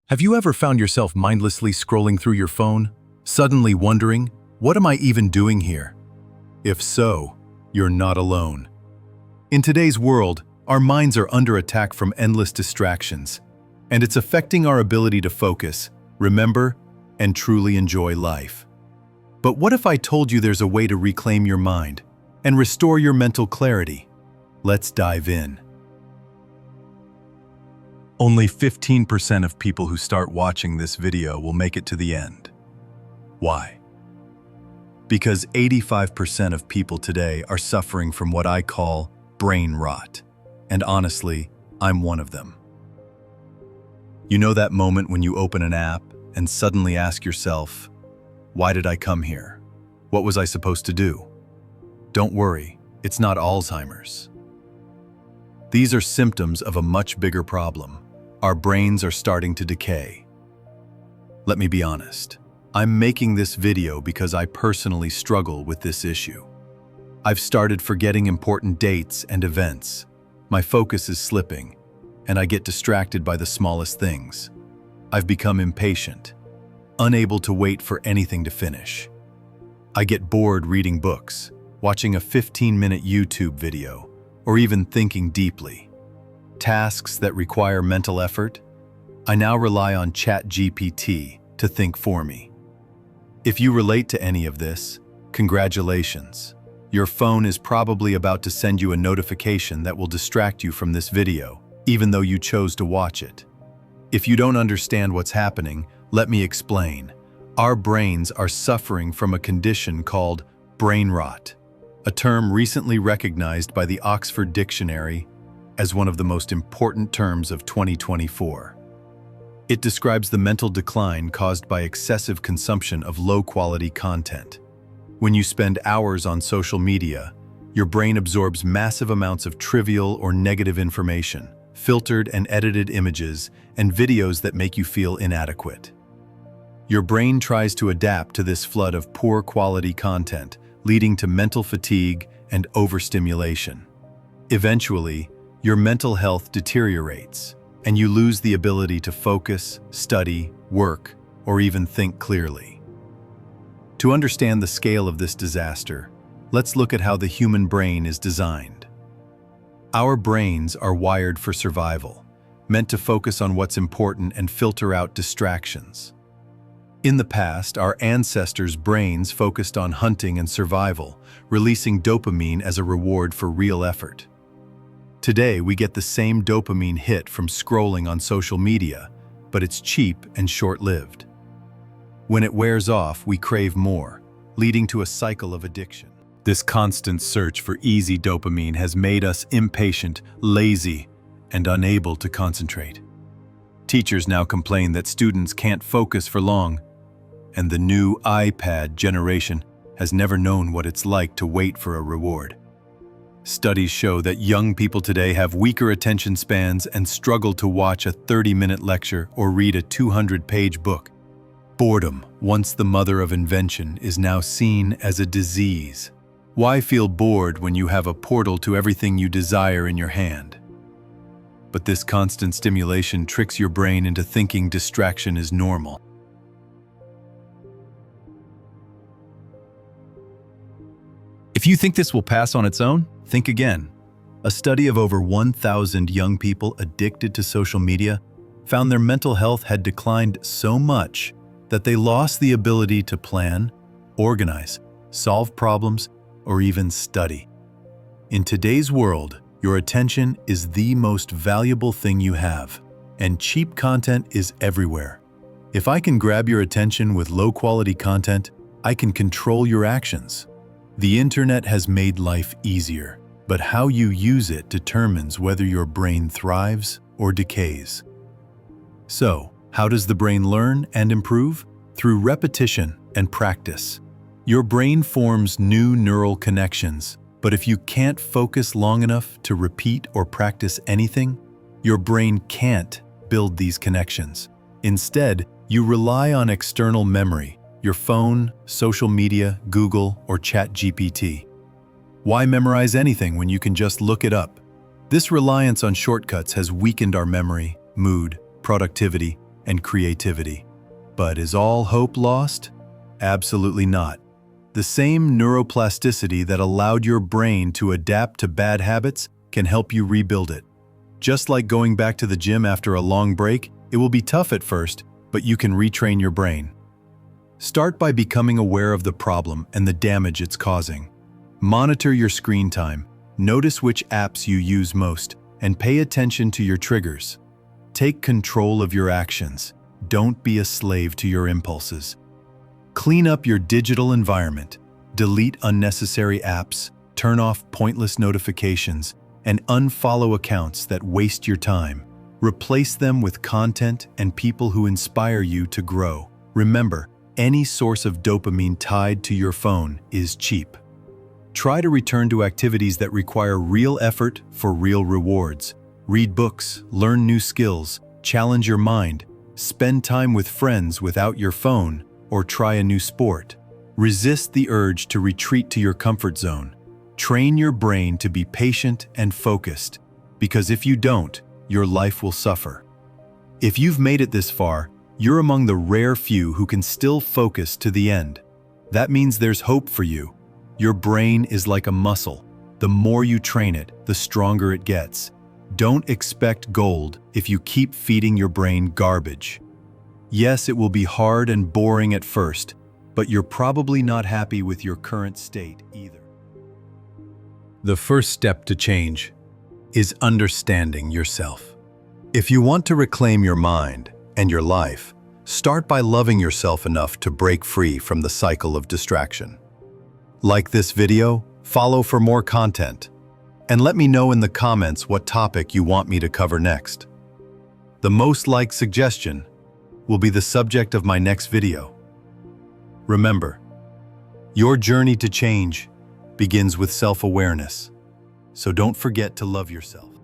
Have you ever found yourself mindlessly scrolling through your phone, suddenly wondering, what am I even doing here? If so, you're not alone. In today's world, our minds are under attack from endless distractions, and it's affecting our ability to focus, remember, and truly enjoy life. But what if I told you there's a way to reclaim your mind and restore your mental clarity? Let's dive in. Only 15% of people who start watching this video will make it to the end. Why? Because 85% of people today are suffering from what I call brain rot. And honestly, I'm one of them. You know that moment when you open an app and suddenly ask yourself, why did I come here? What was I supposed to do? Don't worry, it's not Alzheimer's. These are symptoms of a much bigger problem. Our brains are starting to decay. Let me be honest. I'm making this video because I personally struggle with this issue. I've started forgetting important dates and events. My focus is slipping, and I get distracted by the smallest things. I've become impatient, unable to wait for anything to finish. I get bored reading books, watching a 15-minute YouTube video, or even thinking deeply. Tasks that require mental effort, I now rely on ChatGPT to think for me. If you relate to any of this, congratulations. Your phone is probably about to send you a notification that will distract you from this video, even though you chose to watch it. If you don't understand what's happening, let me explain. Our brains are suffering from a condition called brain rot, a term recently recognized by the Oxford Dictionary as one of the most important terms of 2024. It describes the mental decline caused by excessive consumption of low-quality content. When you spend hours on social media, your brain absorbs massive amounts of trivial or negative information, filtered and edited images, and videos that make you feel inadequate. Your brain tries to adapt to this flood of poor-quality content, leading to mental fatigue and overstimulation. Eventually, your mental health deteriorates, and you lose the ability to focus, study, work, or even think clearly. To understand the scale of this disaster, let's look at how the human brain is designed. Our brains are wired for survival, meant to focus on what's important and filter out distractions. In the past, our ancestors' brains focused on hunting and survival, releasing dopamine as a reward for real effort. Today, we get the same dopamine hit from scrolling on social media, but it's cheap and short-lived. When it wears off, we crave more, leading to a cycle of addiction. This constant search for easy dopamine has made us impatient, lazy, and unable to concentrate. Teachers now complain that students can't focus for long, and the new iPad generation has never known what it's like to wait for a reward. Studies show that young people today have weaker attention spans and struggle to watch a 30-minute lecture or read a 200-page book. Boredom, once the mother of invention, is now seen as a disease. Why feel bored when you have a portal to everything you desire in your hand? But this constant stimulation tricks your brain into thinking distraction is normal. If you think this will pass on its own, think again. A study of over 1,000 young people addicted to social media found their mental health had declined so much that they lost the ability to plan, organize, solve problems, or even study. In today's world, your attention is the most valuable thing you have, and cheap content is everywhere. If I can grab your attention with low-quality content, I can control your actions. The internet has made life easier, but how you use it determines whether your brain thrives or decays. So, how does the brain learn and improve? Through repetition and practice. Your brain forms new neural connections, but if you can't focus long enough to repeat or practice anything, your brain can't build these connections. Instead, you rely on external memory, your phone, social media, Google, or ChatGPT. Why memorize anything when you can just look it up? This reliance on shortcuts has weakened our memory, mood, productivity, and creativity. But is all hope lost? Absolutely not. The same neuroplasticity that allowed your brain to adapt to bad habits can help you rebuild it. Just like going back to the gym after a long break, it will be tough at first, but you can retrain your brain. Start by becoming aware of the problem and the damage it's causing. Monitor your screen time, notice which apps you use most, and pay attention to your triggers. Take control of your actions. Don't be a slave to your impulses. Clean up your digital environment. Delete unnecessary apps, turn off pointless notifications, and unfollow accounts that waste your time. Replace them with content and people who inspire you to grow. Remember, any source of dopamine tied to your phone is cheap. Try to return to activities that require real effort for real rewards. Read books, learn new skills, challenge your mind, spend time with friends without your phone, or try a new sport. Resist the urge to retreat to your comfort zone. Train your brain to be patient and focused, because if you don't, your life will suffer. If you've made it this far, you're among the rare few who can still focus to the end. That means there's hope for you. Your brain is like a muscle. The more you train it, the stronger it gets. Don't expect gold if you keep feeding your brain garbage. Yes, it will be hard and boring at first, but you're probably not happy with your current state either. The first step to change is understanding yourself. If you want to reclaim your mind and your life, start by loving yourself enough to break free from the cycle of distraction. Like this video, follow for more content, and let me know in the comments what topic you want me to cover next. The most liked suggestion will be the subject of my next video. Remember, your journey to change begins with self-awareness, so don't forget to love yourself.